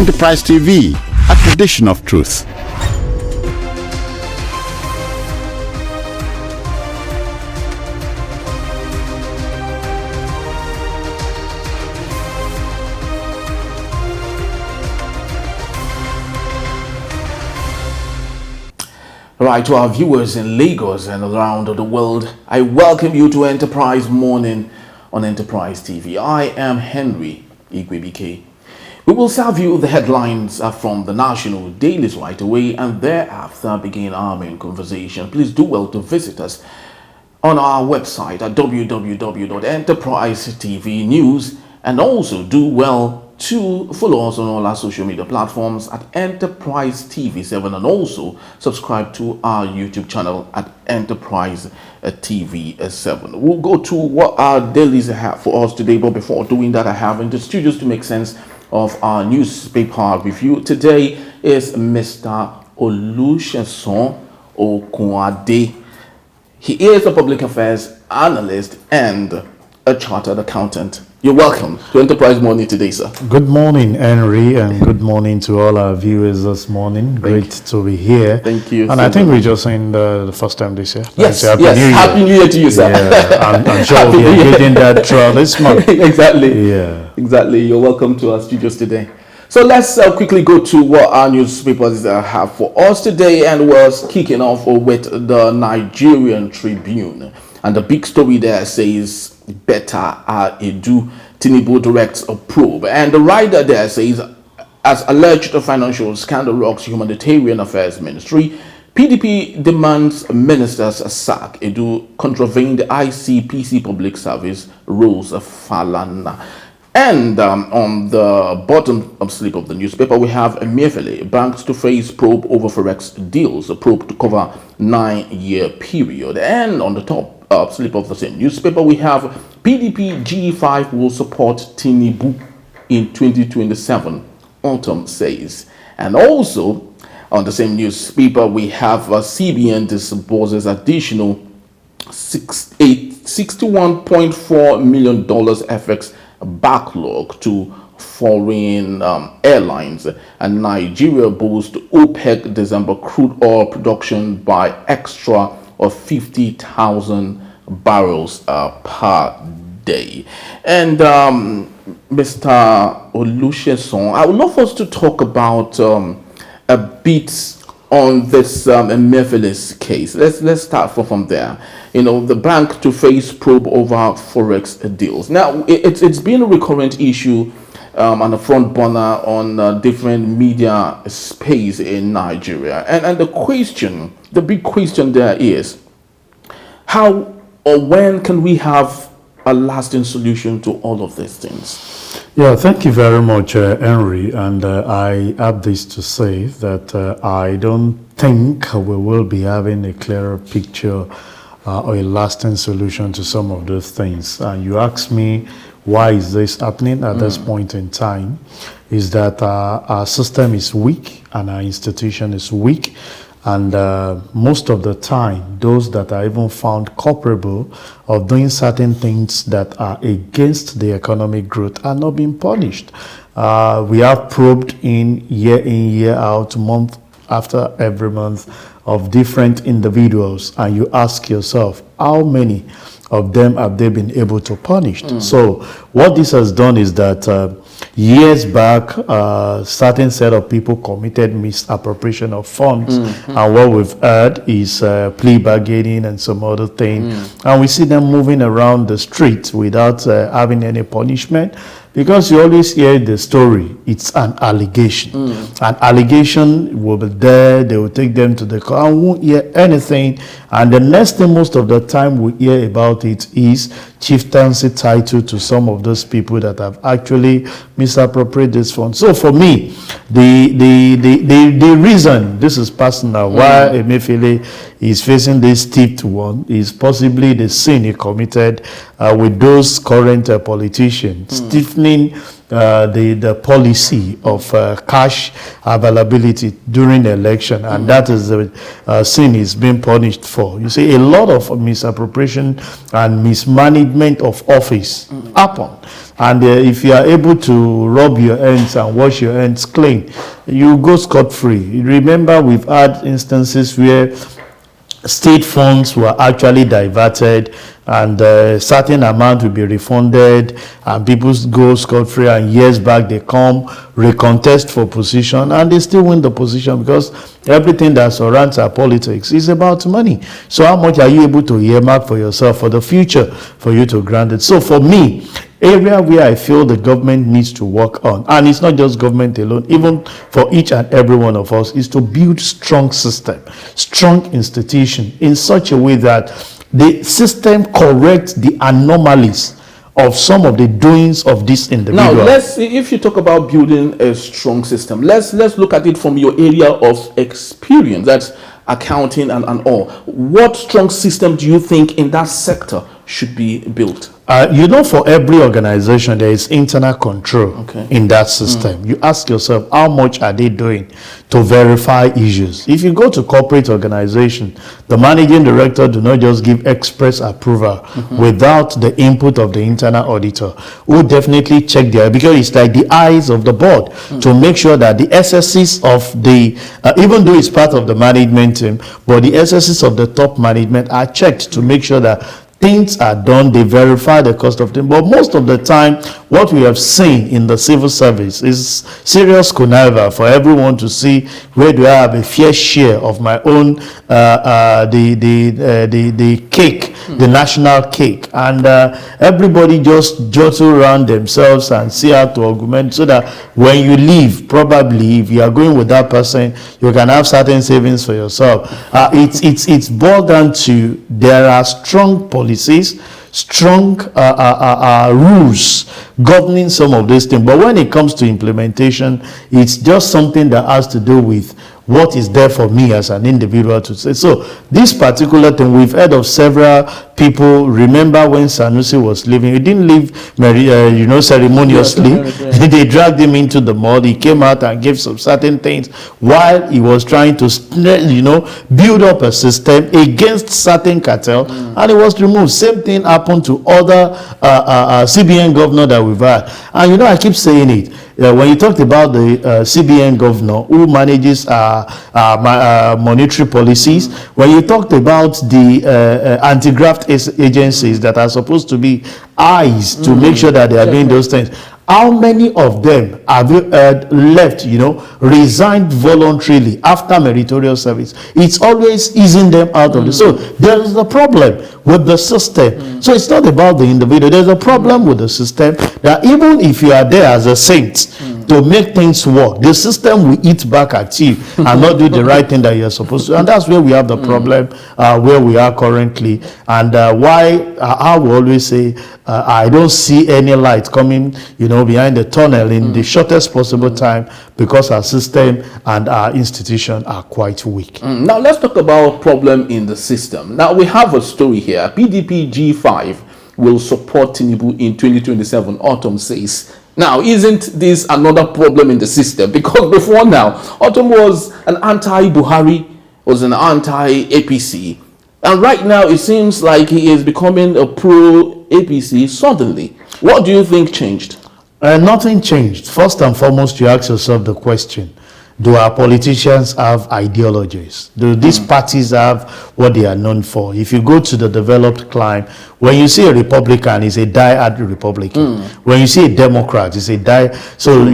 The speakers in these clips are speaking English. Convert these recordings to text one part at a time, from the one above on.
Enterprise TV, a tradition of truth. Right, to our viewers in Lagos and around the world, I welcome you to Enterprise Morning on Enterprise TV. I am Henry Igwebike. We will serve you the headlines from the national dailies right away, and thereafter begin our main conversation. Please do well to visit us on our website at www.enterprisetv.news, and also do well to follow us on all our social media platforms at Enterprise TV7, and also subscribe to our YouTube channel at Enterprise TV7. We'll go to what our dailies have for us today, but before doing that, I have in the studios to make sense of our newspaper review. Today is Mr. Olusegun Okunade. He is a public affairs analyst and a chartered accountant. You're welcome to Enterprise Morning today, sir. Good morning, Henry, and good morning to all our viewers this morning. Great to be here. Thank you. And I think we're just saying the first time this year. Yes, Happy New Year to you, sir. Yeah, I'm sure we'll be getting that throughout this month. Exactly. Yeah. Exactly. You're welcome to our studios today. So let's quickly go to what our newspapers have for us today, and was kicking off with the Nigerian Tribune. And the big story there says, better Edu, Tinubu directs a probe. And the writer there says, as alleged financial scandal rocks Humanitarian Affairs Ministry, PDP demands ministers sack. Edu contravene the ICPC public service rules of Falana. And on the bottom slip of the newspaper, we have Emefiele, banks to face probe over Forex deals, a probe to cover 9-year period. And on the top slip of the same newspaper, we have PDP G5 will support Tinubu in 2027, autumn says. And also on the same newspaper, we have CBN disburses additional $61.4 million FX backlog to foreign airlines, and Nigeria boosts OPEC December crude oil production by extra of 50,000 barrels per day. And Mr. Olusegun, I would love us to talk about a bit on this Emefiele's case. Let's start from there. You know, the bank to face probe over Forex deals. Now, it's been a recurrent issue on the front burner on different media space in Nigeria. And the big question there is, how or when can we have a lasting solution to all of these things? Yeah, thank you very much, Henry. And I have this to say that I don't think we will be having a clearer picture or a lasting solution to some of those things. You ask me, why is this happening at this point in time? Is that our system is weak and our institution is weak. And most of the time, those that are even found culpable of doing certain things that are against the economic growth are not being punished. We have probed in, year out, month after every month, of different individuals, and you ask yourself, how many of them have they been able to punish? So what this has done is that years back, certain set of people committed misappropriation of funds, and what we've heard is plea bargaining and some other thing, and we see them moving around the streets without having any punishment. Because you always hear the story, it's an allegation. An allegation will be there, they will take them to the court, and won't hear anything. And the next thing most of the time we hear about it is chieftaincy title to some of those people that have actually misappropriated this fund. So for me, the reason, this is personal, why Emefiele is facing this steep one is possibly the sin he committed with those current politicians, stiffening the policy of cash availability during the election, and that is the sin is being punished for. You see, a lot of misappropriation and mismanagement of office happen, and if you are able to rub your hands and wash your hands clean, you go scot-free. Remember, we've had instances where state funds were actually diverted, and a certain amount will be refunded, and people go scot-free, and years back they come recontest for position and they still win the position, because everything that surrounds our politics is about money. So how much are you able to earmark for yourself for the future for you to grant it? So for me, area where I feel the government needs to work on, and it's not just government alone, even for each and every one of us, is to build strong system, strong institution in such a way that the system corrects the anomalies of some of the doings of this individual. Now, let's see, if you talk about building a strong system, let's look at it from your area of experience. That's accounting and all. What strong system do you think in that sector should be built? For every organization, there is internal control in that system. You ask yourself, how much are they doing to verify issues? If you go to corporate organization, the managing director do not just give express approval without the input of the internal auditor, who definitely check there, because it's like the eyes of the board to make sure that the SSCs of the, even though it's part of the management team, but the SSCs of the top management are checked to make sure that things are done, they verify the cost of them. But most of the time, what we have seen in the civil service is serious conniver for everyone to see where do I have a fair share of my own the cake, the national cake, and everybody just jostle around themselves and see how to augment, so that when you leave, probably if you are going with that person, you can have certain savings for yourself. It's boiled down to there are strong policies, strong rules governing some of these things, but when it comes to implementation, it's just something that has to do with what is there for me as an individual to say. So this particular thing, we've heard of several people. Remember when Sanusi was leaving, he didn't leave ceremoniously. They dragged him into the mud. He came out and gave some certain things while he was trying to build up a system against certain cartel, and it was removed. Same thing happened to other CBN governor that we've had. And I keep saying it. When you talked about the CBN governor who manages monetary policies, when you talked about the anti-graft agencies that are supposed to be eyes to make sure that they are doing those things, how many of them have you left, resigned voluntarily after meritorious service? It's always easing them out of it. So there is a problem with the system. So it's not about the individual. There's a problem with the system that even if you are there as a saint to make things work, the system will eat back at you and not do the right thing that you're supposed to. And that's where we have the problem where we are currently. And why I will always say, I don't see any light coming, behind the tunnel in the shortest possible time, because our system and our institution are quite weak. Now let's talk about problem in the system. Now we have a story here. PDP G5 will support Tinubu in 2027, Autumn says. Now, isn't this another problem in the system? Because before now, Autumn was an anti-Buhari, was an anti-APC. And right now, it seems like he is becoming a pro-APC suddenly. What do you think changed? Nothing changed. First and foremost, you ask yourself the question, do our politicians have ideologies? Do these parties have what they are known for? If you go to the developed clime, when you see a Republican, it's a die-hard Republican. When you see a Democrat, it's a die. So,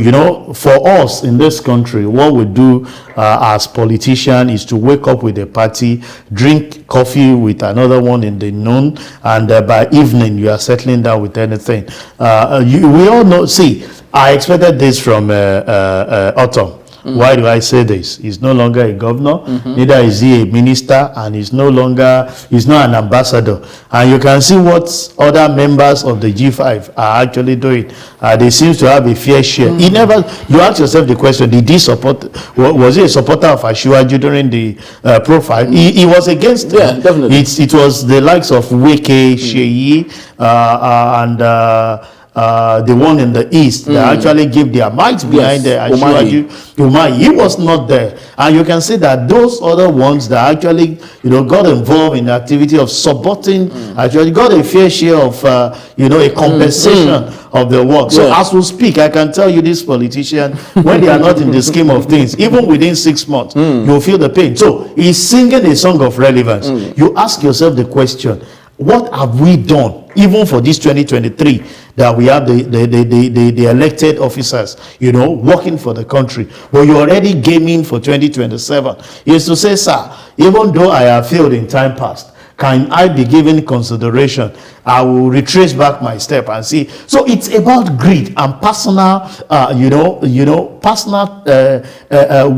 for us in this country, what we do as politicians is to wake up with a party, drink coffee with another one in the noon, and by evening, you are settling down with anything. We all know, I expected this from Autumn. Why do I say this? He's no longer a governor, neither is he a minister, and he's not an ambassador. And you can see what other members of the G5 are actually doing. They seem to have a fair share. You ask yourself the question, did he was he a supporter of Ashiwaju during the profile? He was against him. Yeah, definitely. It was the likes of Wike, Sheyi, and the one in the east that actually gave their might behind the Umahi. He was not there. And you can see that those other ones that actually, got involved in the activity of supporting, actually got a fair share of, a compensation of the work. So as we speak, I can tell you this politician, when they are not in the scheme of things, even within 6 months, you'll feel the pain. So he's singing a song of relevance. You ask yourself the question, what have we done, even for this 2023, that we have the elected officers, working for the country? But you're already gaming for 2027. Is to say, sir, even though I have failed in time past, can I be given consideration? I will retrace back my step and see. So it's about greed and personal, personal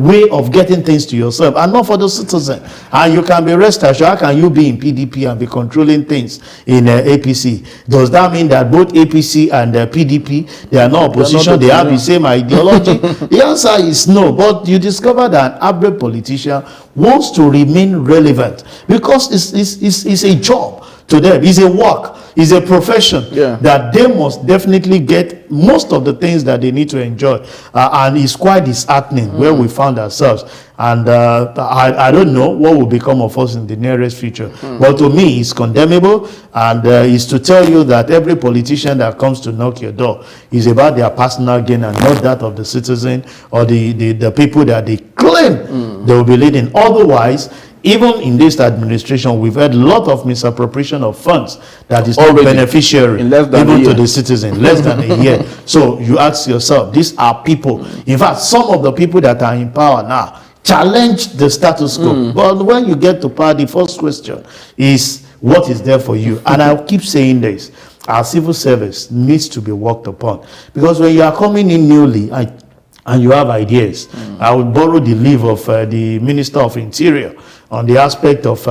way of getting things to yourself, and not for the citizen. And you can be rest assured. How can you be in PDP and be controlling things in APC? Does that mean that both APC and PDP, they are not opposition? They have the same ideology? The answer is no. But you discover that an average politician wants to remain relevant because it's a job to them. It's a work. It's a profession that they must definitely get most of the things that they need to enjoy. And it's quite disheartening where we found ourselves. And I don't know what will become of us in the nearest future. But to me, it's condemnable. And it's to tell you that every politician that comes to knock your door is about their personal gain and not that of the citizen or the people that they claim they will be leading. Otherwise, even in this administration, we've had a lot of misappropriation of funds that is not beneficiary even to the citizen, less than a year. So you ask yourself, these are people. In fact, some of the people that are in power now challenge the status quo. But when you get to power, the first question is, what is there for you? And I'll keep saying this. Our civil service needs to be worked upon. Because when you are coming in newly and you have ideas, I would borrow the leave of the Minister of Interior on the aspect of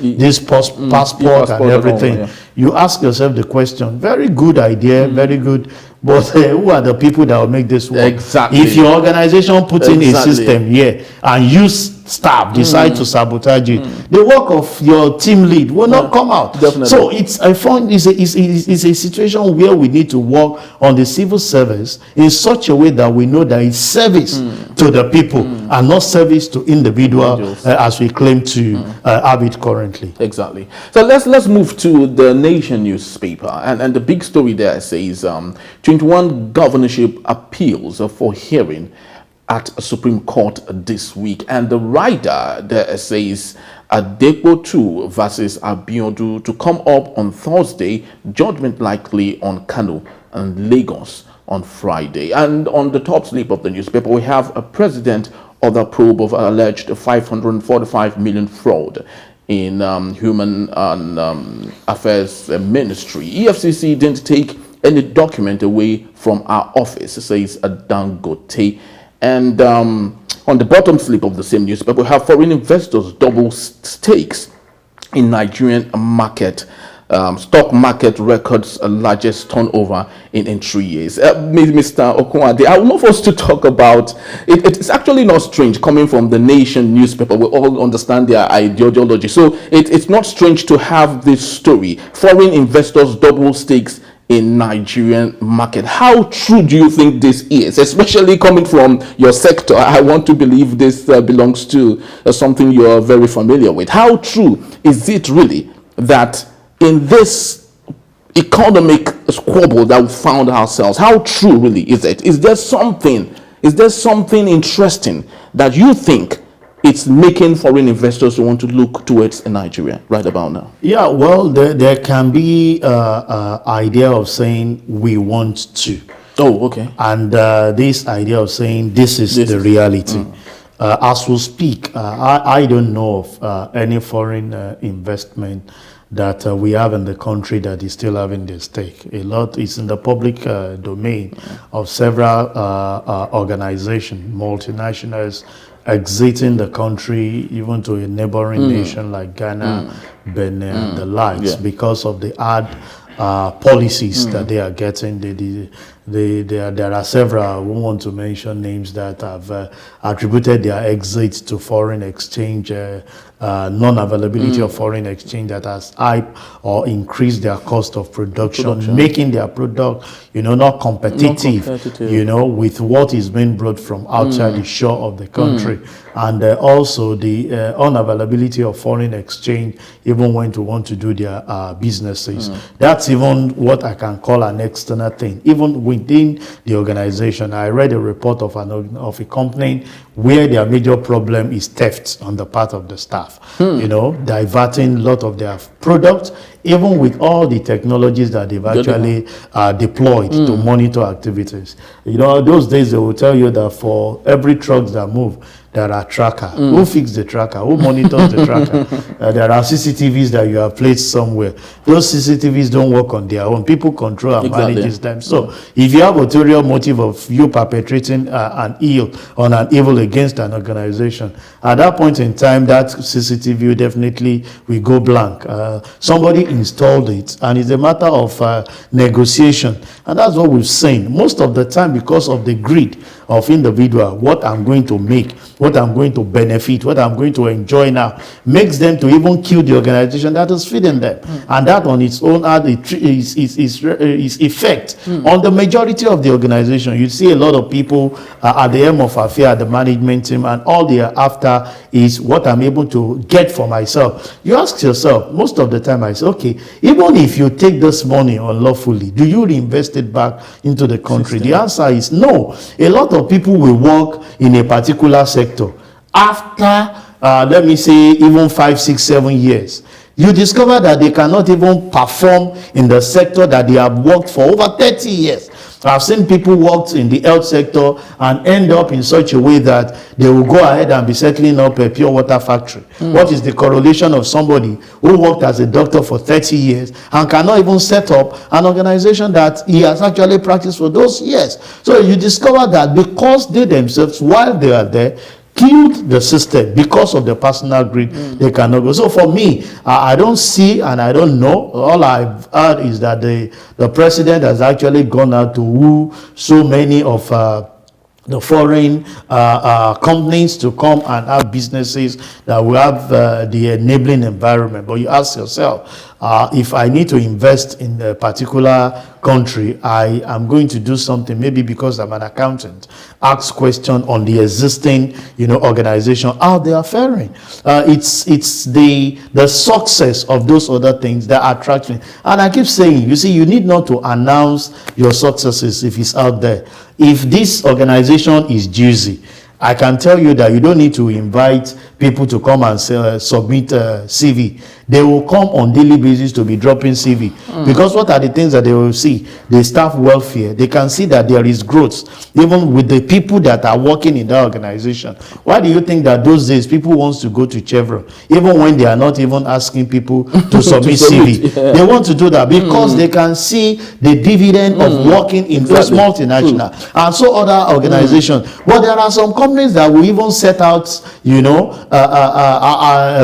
this passport and everything. You ask yourself the question, very good idea, very good, but who are the people that will make this work? Exactly. If your organization puts in a system here and you staff decide to sabotage it, the work of your team lead will not come out. Definitely. So I find it's a situation where we need to work on the civil service in such a way that we know that it's service to the people and not service to individuals as we claim to have it currently. Exactly. So let's move to the Nation newspaper, and the big story there says 21 governorship appeals for hearing at Supreme Court this week, and the rider there says Adepo 2 versus Abiodu to come up on Thursday, judgment likely on Kano and Lagos on Friday. And on the top slip of the newspaper, we have a president of the probe of alleged 545 million fraud in Human Affairs Ministry. EFCC didn't take any document away from our office, says Dangote. And on the bottom slip of the same newspaper, we have foreign investors double stakes in Nigerian market. Stock market records largest turnover in 3 years. Mr. Okunade, I would love us to talk about it. It's actually not strange coming from the Nation newspaper. We all understand their ideology, so it's not strange to have this story: foreign investors double stakes in Nigerian market. How true do you think this is, especially coming from your sector? I want to believe this belongs to something you're very familiar with. How true is it really that in this economic squabble that we found ourselves, how true really is it? Is there something interesting that you think it's making foreign investors want to look towards Nigeria right about now? Yeah, well, there can be idea of saying we want to. Oh, okay. And this idea of saying this is the reality. As we speak, I don't know of any foreign investment that we have in the country that is still having their stake. A lot is in the public domain of several organizations, multinationals, exiting the country, even to a neighboring nation like Ghana, Benin, and the likes, because of the hard policies that they are getting. There are several, I won't want to mention names, that have attributed their exit to foreign exchange non-availability of foreign exchange that has hyped or increased their cost of production, making their product, not competitive, with what is being brought from outside the shore of the country. And also the unavailability of foreign exchange, even when to want to do their businesses. That's even what I can call an external thing. Even within the organization, I read a report of a company where their major problem is theft on the part of the staff. Diverting a lot of their products, even with all the technologies that they've actually deployed to monitor activities. Those days they will tell you that for every truck that move, there are tracker. Who fixes the tracker? Who monitors the tracker? There are CCTVs that you have placed somewhere. Those CCTVs don't work on their own. People control and manage them. So if you have ulterior motive of you perpetrating an evil against an organization, at that point in time, that CCTV definitely will go blank. Somebody installed it, and it's a matter of negotiation. And that's what we've seen. Most of the time, because of the greed of individual, what I'm going to make, what I'm going to benefit, what I'm going to enjoy now, makes them to even kill the organization that is feeding them. And that on its own had its effect on the majority of the organization. You see a lot of people at the helm of affair, the management team, and all they are after is what I'm able to get for myself. You ask yourself, most of the time I say, okay, even if you take this money unlawfully, do you reinvest it back into the country? The answer is no. A lot of people will work in a particular sector. After, let me say, even 5, 6, 7 years, you discover that they cannot even perform in the sector that they have worked for over 30 years. I've seen people work in the health sector and end up in such a way that they will go ahead and be settling up a pure water factory. What is the correlation of somebody who worked as a doctor for 30 years and cannot even set up an organization that he has actually practiced for those years? So you discover that because they themselves, while they are there, killed the system because of the personal greed, they cannot go. So for me, I don't see and I don't know. All I've heard is that the president has actually gone out to woo so many of the foreign companies to come and have businesses that will have the enabling environment. But you ask yourself, if I need to invest in a particular country, I am going to do something, maybe because I'm an accountant, ask question on the existing, organization, how they are faring. It's the success of those other things that attract me. And I keep saying, you see, you need not to announce your successes if it's out there. If this organization is juicy, I can tell you that you don't need to invite people to come and submit CV. They will come on daily basis to be dropping CV. Because what are the things that they will see? The staff welfare. They can see that there is growth, even with the people that are working in that organization. Why do you think that those days people want to go to Chevron, even when they are not even asking people to submit CV? They want to do that because they can see the dividend of working in those multinational and so other organizations. But there are some companies that will even set out,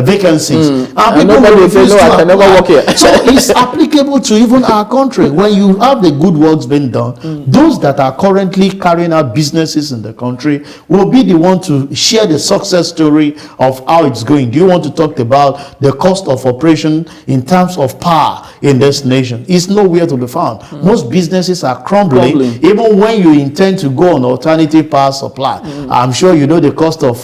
vacancies. And people will say, no, I can never work here. So it's applicable to even our country. When you have the good works being done, those that are currently carrying out businesses in the country will be the one to share the success story of how it's going. Do you want to talk about the cost of operation in terms of power in this nation? It's nowhere to be found. Most businesses are crumbling, even when you intend to go on alternative power supply. I'm sure you know the cost of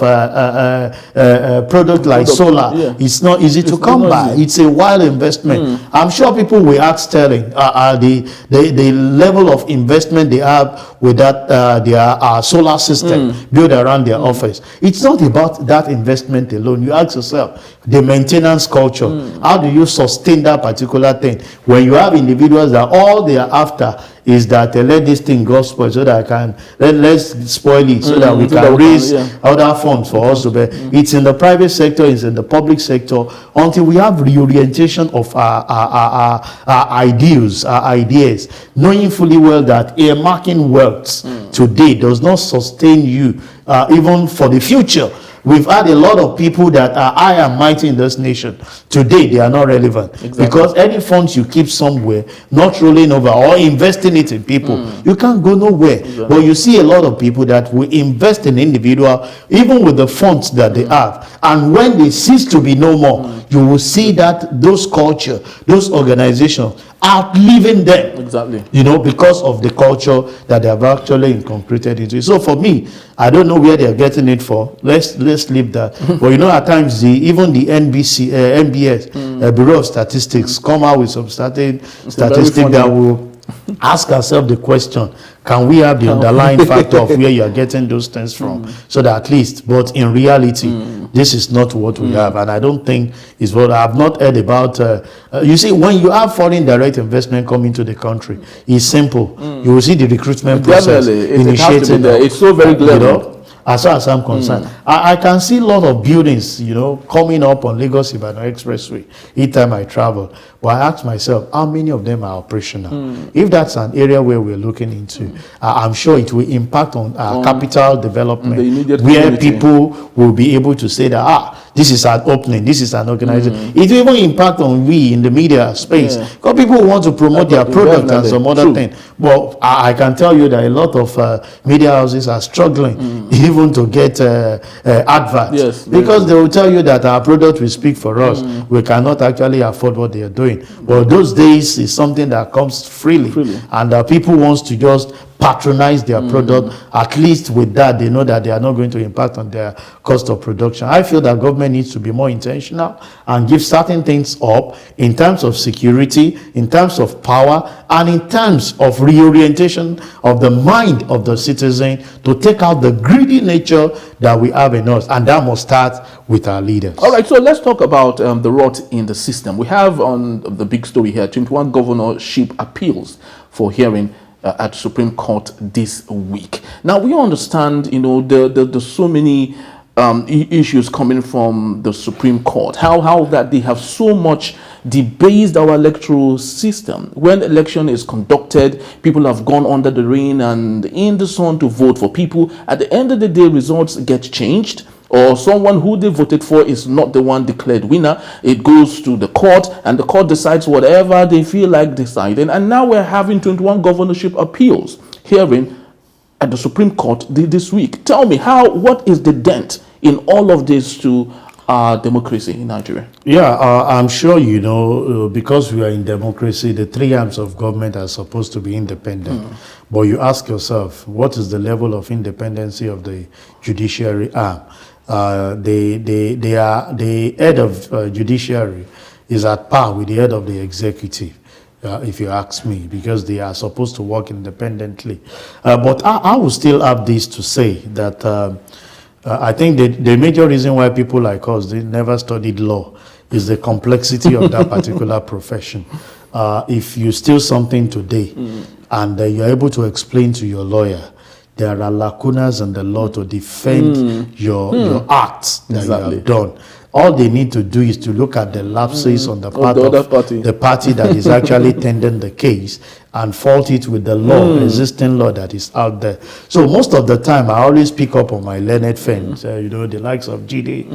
product like solar. It's not easy to come by. It's a wild investment. I'm sure people will ask Sterling the level of investment they have with that their solar system built around their office. It's not about that investment alone. You ask yourself the maintenance culture. How do you sustain that particular thing when you have individuals that all they are after is that let this thing go spoil so that I can let's spoil it so that we can raise other funds for us to be. It's in the private sector, it's in the public sector, until we have reorientation of our ideals, our ideas, knowing fully well that earmarking wealth today does not sustain you even for the future. We've had a lot of people that are high and mighty in this nation. Today, they are not relevant. Exactly. Because any funds you keep somewhere, not rolling over or investing it in people, you can't go nowhere. Exactly. But you see a lot of people that will invest in individual, even with the funds that they have. And when they cease to be no more, you will see that those culture, those organizations outliving them. Exactly. You know, because of the culture that they have actually incorporated into it. So for me, I don't know where they are getting it for. Let's leave that. But you know, at times even the NBS Bureau of Statistics come out with some certain statistics that will ask ourselves the question: can we have the underlying factor of where you are getting those things from, so that at least, but in reality, this is not what we have, and I don't think is what I have not heard about. You see, when you have foreign direct investment coming to the country, it's simple. You will see the recruitment process initiating. It's so very clear. You know, as far as I'm concerned, I can see a lot of buildings, you know, coming up on Lagos Ibadan Expressway each time I travel. But I ask myself, how many of them are operational? If that's an area where we're looking into, I'm sure it will impact on capital development, where people will be able to say that, this is an opening, this is an organization. It will even impact on we in the media space, because people want to promote their product and some other thing. But I can tell you that a lot of media houses are struggling even to get adverts, because they will tell you that our product will speak for us. We cannot actually afford what they are doing. But those days is something that comes freely. And people wants to just patronize their product. At least with that, they know that they are not going to impact on their cost of production. I feel that government needs to be more intentional and give certain things up in terms of security, in terms of power, and in terms of reorientation of the mind of the citizen to take out the greedy nature that we have in us, and that must start with our leaders. All right, so let's talk about the rot in the system. We have on the big story here 21 governorship appeals for hearing at Supreme Court this week. Now we understand, you know, the so many issues coming from the Supreme Court, how that they have so much debased our electoral system. When election is conducted, people have gone under the rain and in the sun to vote for people. At the end of the day, results get changed, or someone who they voted for is not the one declared winner. It goes to the court, and the court decides whatever they feel like deciding. And now we're having 21 governorship appeals hearing at the Supreme Court this week. Tell me, what is the dent in all of this to democracy in Nigeria? Yeah, I'm sure you know, because we are in democracy, the three arms of government are supposed to be independent. But you ask yourself, what is the level of independency of the judiciary arm? The head of judiciary is at par with the head of the executive, if you ask me, because they are supposed to work independently. But I will still have this to say that I think the major reason why people like us, they never studied law, is the complexity of that particular profession. If you steal something today and you're able to explain to your lawyer, there are lacunas in the law to defend your acts that you have done. All they need to do is to look at the lapses on the part of the party that is actually tending the case and fault it with the law, existing law that is out there. So most of the time, I always pick up on my learned friends, you know, the likes of Jide,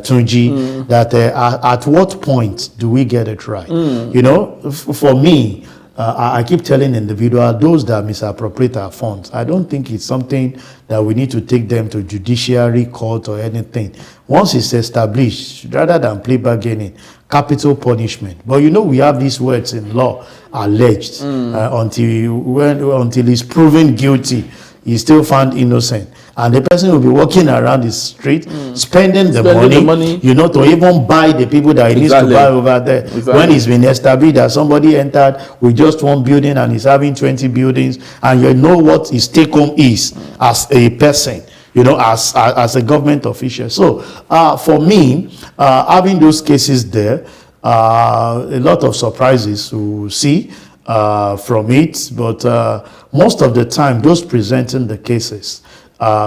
Tunji, that at what point do we get it right? You know, for me, I keep telling individuals, those that misappropriate our funds, I don't think it's something that we need to take them to judiciary court or anything. Once it's established, rather than play bargaining, capital punishment. But you know, we have these words in law, alleged, until he's proven guilty, he's still found innocent. And the person will be walking around the street, spending the money, you know, to even buy the people that he needs to buy over there. When it's been established that somebody entered with just one building and is having 20 buildings, and you know what his take home is as a person, you know, as a government official. So for me, having those cases there, a lot of surprises to see from it, but most of the time, those presenting the cases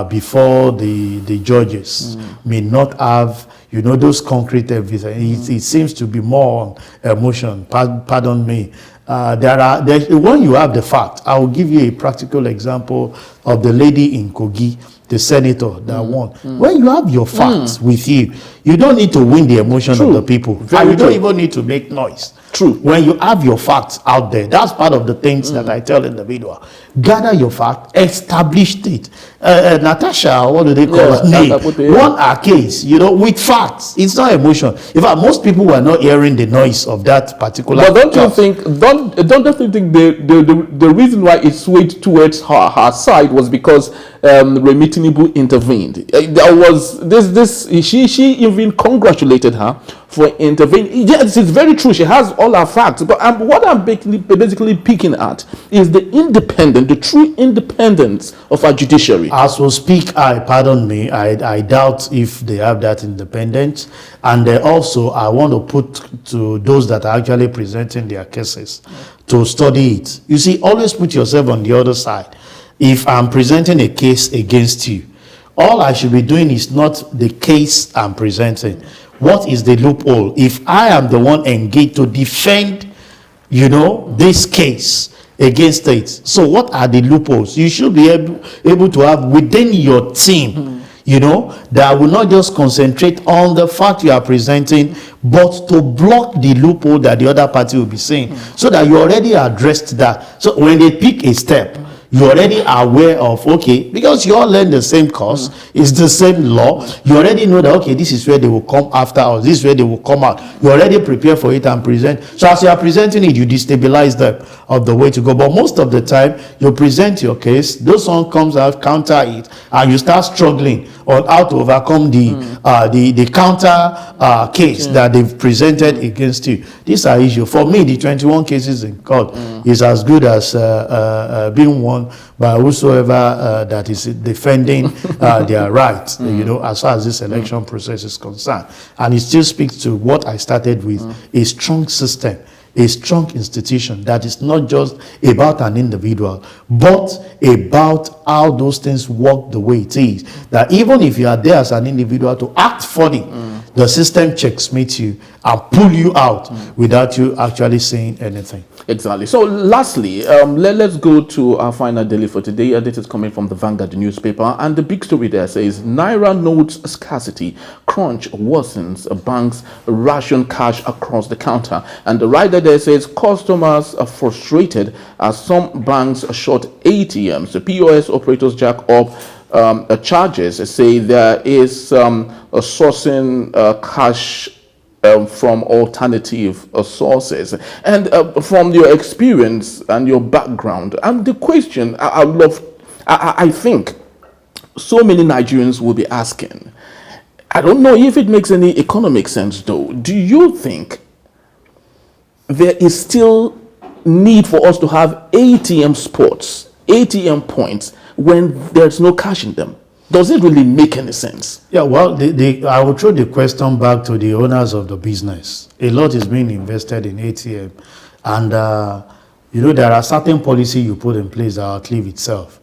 before the judges may not have, you know, those concrete evidence. It seems to be more on emotion. Pardon me. When you have the fact, I will give you a practical example of the lady in Kogi the senator that won. When you have your facts with you, you don't need to win the emotion of the people. And you don't even need to make noise. True. When you have your facts out there, that's part of the things that I tell individual. Gather your fact, establish it. Natasha, what do they call her name? Won our case, with facts. It's not emotion. In fact, most people were not hearing the noise of that particular. But don't you think? Don't you think the reason why it swayed towards her side was because Remi Tinubu intervened? There was this. She even congratulated her for intervening. Yes, it's very true. She has all her facts. But what I'm basically picking at is the true independence of our judiciary. As we speak, I doubt if they have that independence. And also, I want to put to those that are actually presenting their cases to study it. You see, always put yourself on the other side. If I'm presenting a case against you, all I should be doing is not the case I'm presenting. What is the loophole? If I am the one engaged to defend, this case against it, so what are the loopholes? You should be able to have within your team, that will not just concentrate on the fact you are presenting, but to block the loophole that the other party will be saying, so that you already addressed that. So when they pick a step, you already are aware of, okay, because you all learn the same course, it's the same law, you already know that, okay, this is where they will come after, or this is where they will come out. You already prepare for it and present. So as you are presenting it, you destabilize them of the way to go. But most of the time, you present your case, those one comes out, counter it, and you start struggling on how to overcome the counter case that they've presented against you. These are issues. For me, the 21 cases in court is as good as being won by whosoever that is defending their rights, as far as this election process is concerned. And it still speaks to what I started with, a strong system, a strong institution that is not just about an individual, but about how those things work the way it is. That even if you are there as an individual to act funny, the system checkmates you and pull you out without you actually saying anything. Exactly. So lastly, let's go to our final daily for today. This is coming from the Vanguard newspaper, and the big story there says Naira notes scarcity, crunch worsens, banks ration cash across the counter. And the writer there says customers are frustrated as some banks short ATMs. The POS operators jack up charges, say there is a sourcing cash from alternative sources. And from your experience and your background, and the question I think so many Nigerians will be asking, I don't know if it makes any economic sense though. Do you think there is still need for us to have ATM spots, ATM points, when there's no cash in them? Does it really make any sense? Yeah, well, I will throw the question back to the owners of the business. A lot is being invested in ATM. And, there are certain policies you put in place that outlive itself.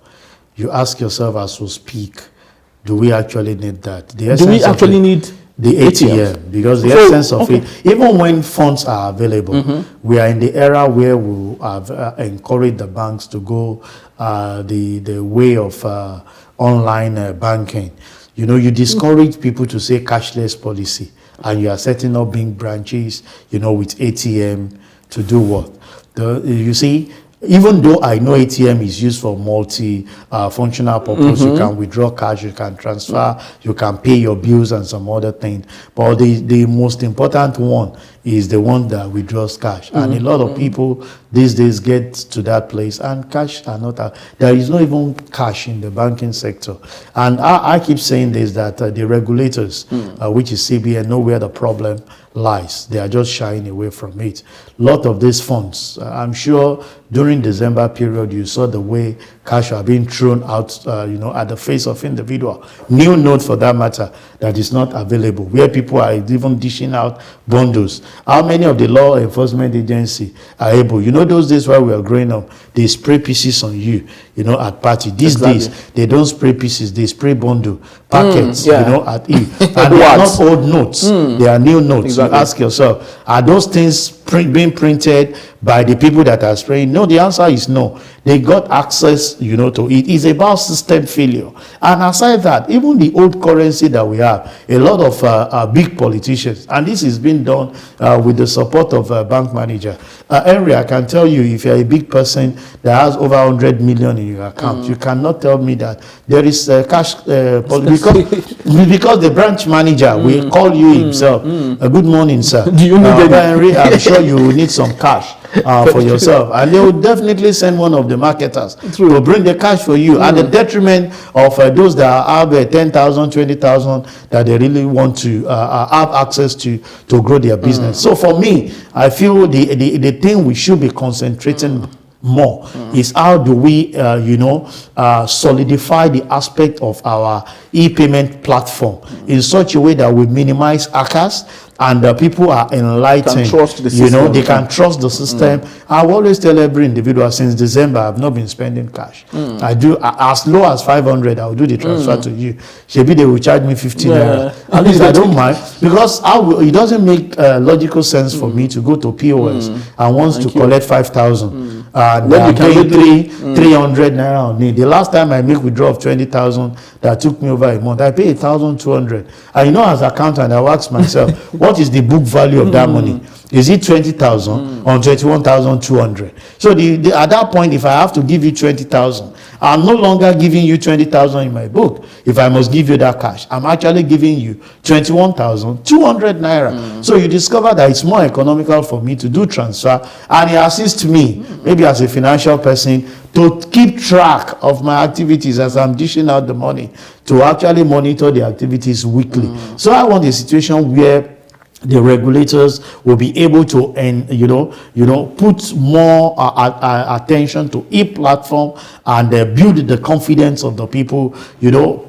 You ask yourself as we speak, do we actually need that? Do we actually need the ATM? Because the essence of it, even when funds are available, we are in the era where we have encouraged the banks to go the way of online banking. You discourage people to say cashless policy, and you are setting up big branches, with ATM to do what? You see, even though I know ATM is used for multi-functional purpose, you can withdraw cash, you can transfer, you can pay your bills and some other things. But the most important one is the one that withdraws cash. And a lot of people these days get to that place and cash are not out. There is not even cash in the banking sector. And I keep saying this, that the regulators, which is CBN, know where the problem lies. They are just shying away from it. A lot of these funds, I'm sure during December period, you saw the way cash are being thrown out, at the face of individual. New note for that matter, that is not available, where people are even dishing out bundles. How many of the law enforcement agency are able? Those days while we were growing up, they spray pieces on you, at party. These days, they don't spray pieces, they spray bundle, packets, at you. And they are not old notes, they are new notes. Exactly. You ask yourself, are those things being printed by the people that are spraying? No, the answer is no. They got access, to it. It's about system failure. And aside that, even the old currency that we have, a lot of big politicians, and this is being done with the support of a bank manager. Henry, I can tell you, if you're a big person that has over 100 million in your account, you cannot tell me that there is cash because the branch manager will call you himself. Good morning, sir. Do you need Henry, I'm sure you will need some cash for yourself, and they will definitely send one of the marketers to bring the cash for you at the detriment of those that have 10,000, 20,000 that they really want to have access to grow their business. So for me, I feel the thing we should be concentrating more is how do we solidify the aspect of our e-payment platform in such a way that we minimize hackers and people are enlightened. Can trust the system. They can trust the system. I always tell every individual, since December I've not been spending cash. I do as low as 500. I'll do the transfer to you. Maybe they will charge me 15 naira. At least I don't mind, because it doesn't make logical sense for me to go to POS and wants to collect 5,000. Then you can pay 300 naira on me. The last time I make withdrawal of 20,000 that took me over a month, I pay 1,200. And as accountant, I ask myself, what is the book value of that money? Is it 20,000 or 21,200? So at that point, if I have to give you 20,000, I'm no longer giving you 20,000 in my book. If I must give you that cash, I'm actually giving you 21,200 naira. So you discover that it's more economical for me to do transfer, and it assists me, maybe as a financial person, to keep track of my activities as I'm dishing out the money, to actually monitor the activities weekly. So I want a situation where the regulators will be able to put more attention to e-platform and build the confidence of the people,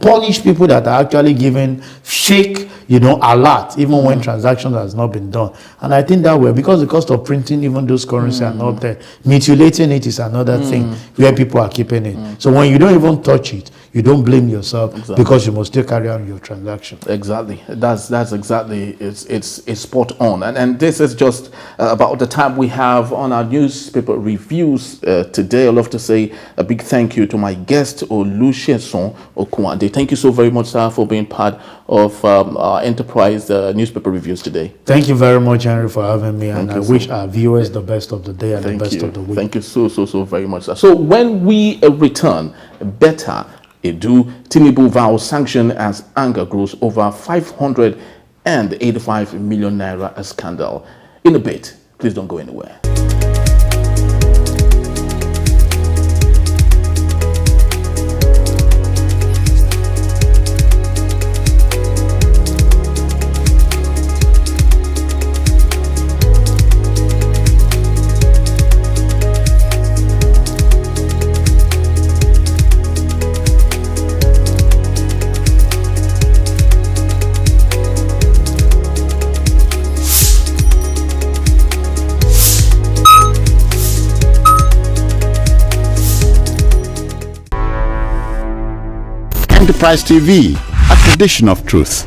punish people that are actually giving fake alert even when transactions has not been done. And I think that way, because the cost of printing even those currency are not there, mutilating it is another thing where people are keeping it. So when you don't even touch it, you don't blame yourself because you must still carry on your transaction. Exactly. That's exactly, it's spot on. And this is just about the time we have on our newspaper reviews today. I'd love to say a big thank you to my guest, Olusegun Okunade. Thank you so very much, sir, for being part of our Enterprise newspaper reviews today. Thank you very much, Henry, for having me. And I wish our viewers the best of the day and the best of the week. Thank you so very much, sir. So when we return, better Edu, Tinubu vows sanction as anger grows over 585 million naira a scandal. In a bit, please don't go anywhere. Enterprise TV, a tradition of truth.